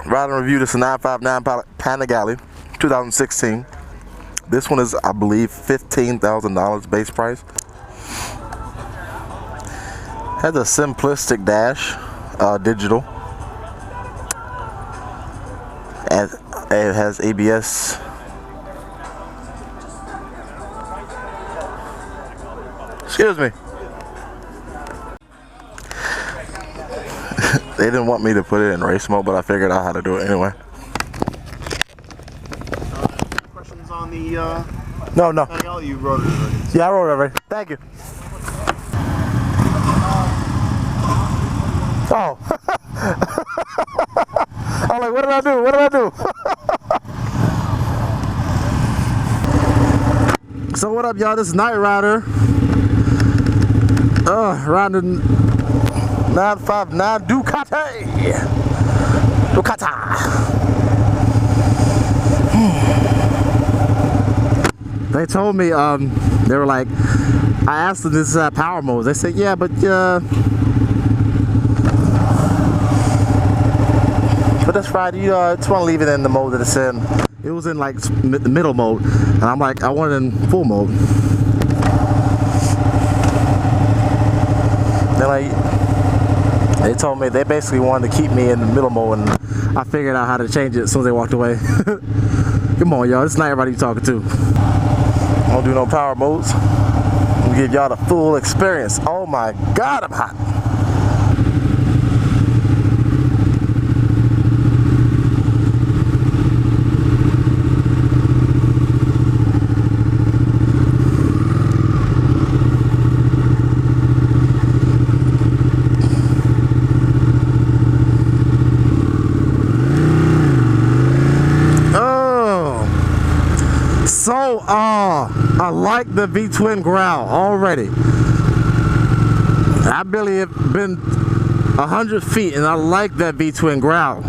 ride and review. This is a 959 PANIGALE-I 2016. This one is, I believe, $15,000 base price. Has a simplistic dash, digital. And it has ABS. Excuse me. They didn't want me to put it in race mode, but I figured out how to do it anyway. Questions on the No. You wrote it already. Yeah, I wrote it already. Thank you. Oh. I'm like, what did I do? What did I do? So what up, y'all? This is Night Rider. Riding 959 Ducati. They told me, they were like, I asked them this power mode. They said, yeah, but this Friday, you just want to leave it in the mode that it's in. It was in like the middle mode, and I'm like, I want it in full mode. They told me they basically wanted to keep me in the middle mode, and I figured out how to change it as soon as they walked away. Come on, y'all. This is not everybody you talking to. I don't do no power modes. I'm gonna give y'all the full experience. Oh my God, I'm hot. So, I like the V-twin growl already. I barely have been 100 feet and I like that V-twin growl.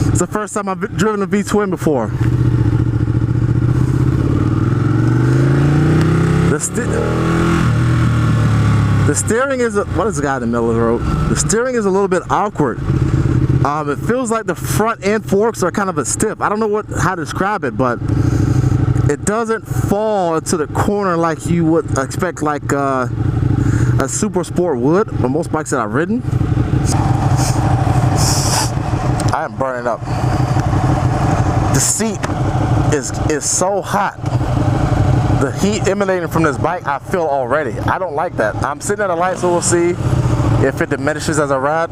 It's the first time I've driven a V-twin before. The steering is, what is the guy in the middle of the road? The steering is a little bit awkward. It feels like the front end forks are kind of a stiff. I don't know how to describe it, but it doesn't fall into the corner like you would expect, like a super sport would, or most bikes that I've ridden. I am burning up. The seat is so hot. The heat emanating from this bike, I feel already. I don't like that. I'm sitting at a light, so we'll see if it diminishes as I ride.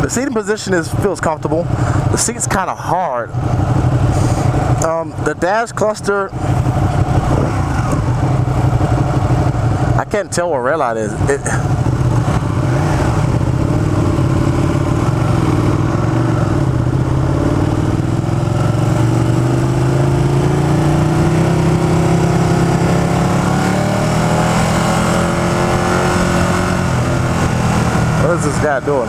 The seating position feels comfortable. The seat's kind of hard. The dash cluster, I can't tell where red light is. What is this guy doing?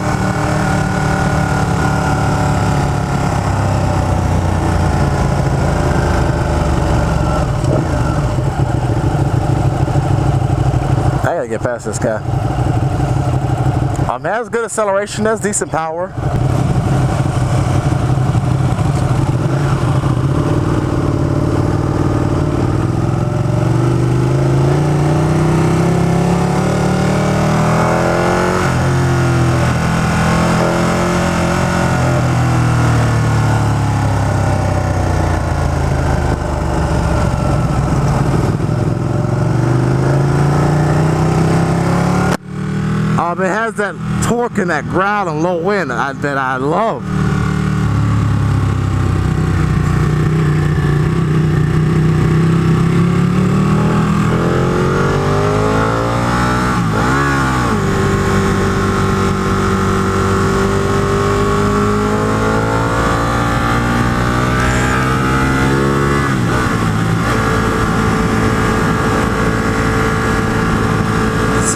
I gotta get past this guy. It has good acceleration, has decent power. It has that torque and that growl and low wind that I love.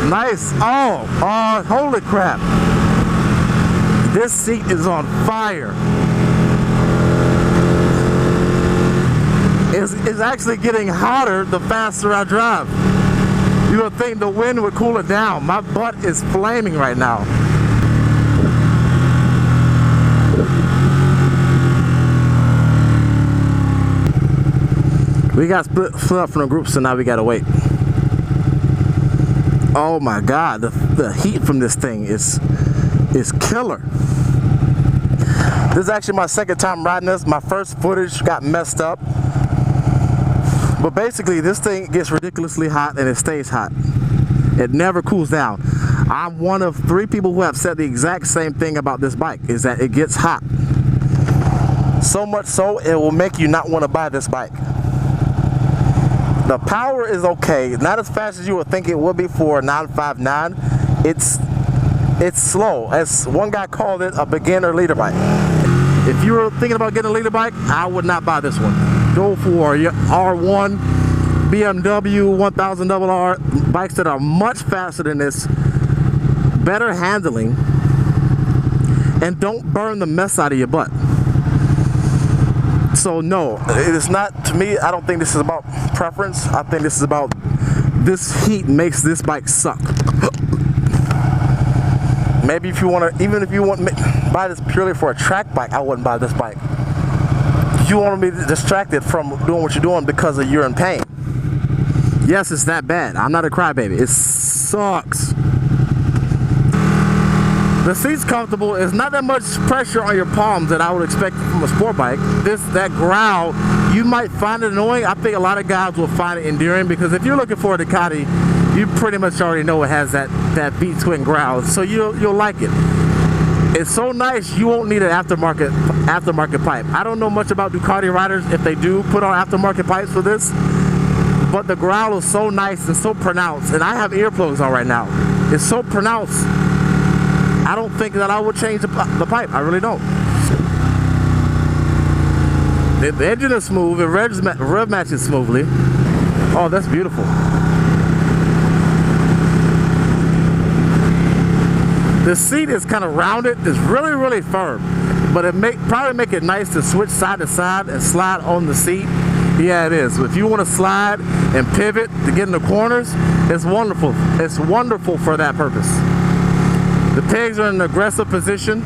Nice. Oh, holy crap. This seat is on fire. It's actually getting hotter the faster I drive. You would think the wind would cool it down. My butt is flaming right now. We got split up from the group, so now we gotta wait. Oh my God, the heat from this thing is killer. This is actually my second time riding this. My first footage got messed up. But basically, this thing gets ridiculously hot and it stays hot. It never cools down. I'm one of 3 people who have said the exact same thing about this bike, is that it gets hot. So much so, it will make you not want to buy this bike. The power is okay, not as fast as you would think it would be for a 959. It's slow. As one guy called it, a beginner leader bike. If you were thinking about getting a leader bike, I would not buy this one. Go for your R1, BMW 1000RR, bikes that are much faster than this, better handling, and don't burn the mess out of your butt. So no, it is not, to me, I don't think this is about preference. I think this is about, this heat makes this bike suck. Maybe if you want to, even if you want to buy this purely for a track bike, I wouldn't buy this bike. You want to be distracted from doing what you're doing because you're in pain. Yes, it's that bad. I'm not a crybaby. It sucks. The seat's comfortable. It's not that much pressure on your palms that I would expect from a sport bike. That growl, you might find it annoying. I think a lot of guys will find it endearing, because if you're looking for a Ducati, you pretty much already know it has that V-twin growl, so you'll like it. It's so nice, you won't need an aftermarket pipe. I don't know much about Ducati riders if they do put on aftermarket pipes for this, but the growl is so nice and so pronounced, and I have earplugs on right now. It's so pronounced. I don't think that I would change the pipe. I really don't. The engine is smooth. It rev matches smoothly. Oh, that's beautiful. The seat is kind of rounded. It's really, really firm. But it probably make it nice to switch side to side and slide on the seat. Yeah, it is. If you want to slide and pivot to get in the corners, it's wonderful. It's wonderful for that purpose. The pegs are in an aggressive position.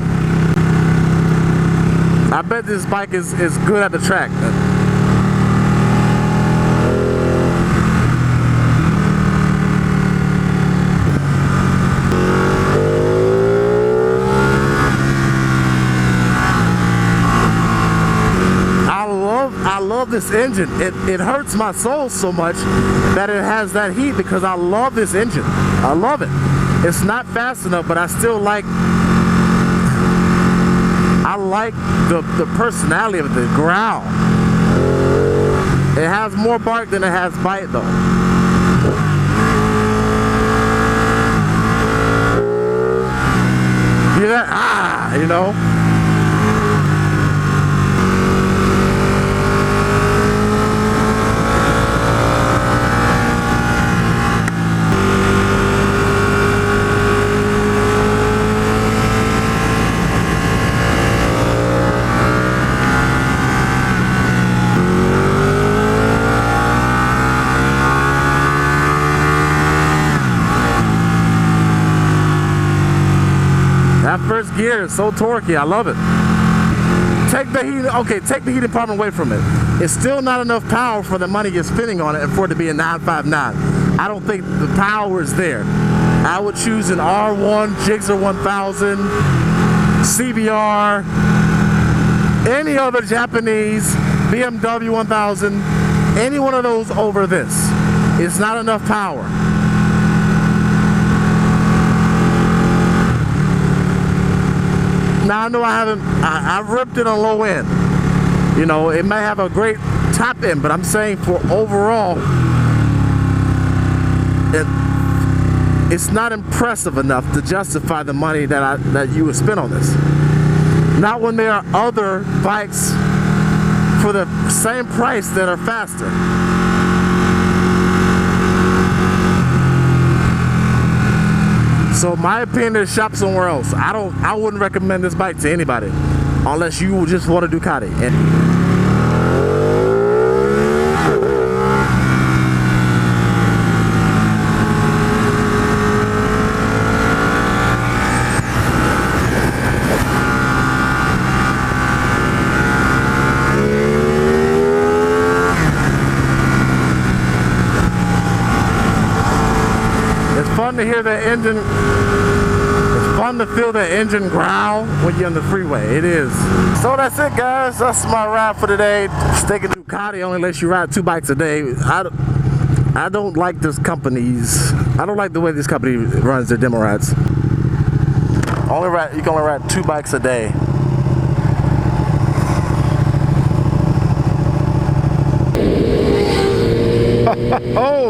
I bet this bike is good at the track. I love this engine. It hurts my soul so much that it has that heat, because I love this engine. I love it. It's not fast enough, but I still like the personality of the growl. It has more bark than it has bite though. Hear that? Ah, you know? That first gear is so torquey. I love it. Take the heat department away from it. It's still not enough power for the money you're spending on it and for it to be a 959. I don't think the power is there. I would choose an R1, GSXR 1000, CBR, any other Japanese, BMW 1000, any one of those over this. It's not enough power. Now I know I've ripped it on low end. You know, it may have a great top end, but I'm saying for overall, it's not impressive enough to justify the money that you would spend on this. Not when there are other bikes for the same price that are faster. So my opinion is shop somewhere else. I wouldn't recommend this bike to anybody unless you just want a Ducati. to hear the engine. It's fun to feel the engine growl when you're on the freeway. It is. So that's it, guys. That's my ride for today. Sticking to Ducati only lets you ride 2 bikes a day. I don't like this company's. I don't like the way this company runs their demo rides. You can only ride 2 bikes a day. Oh.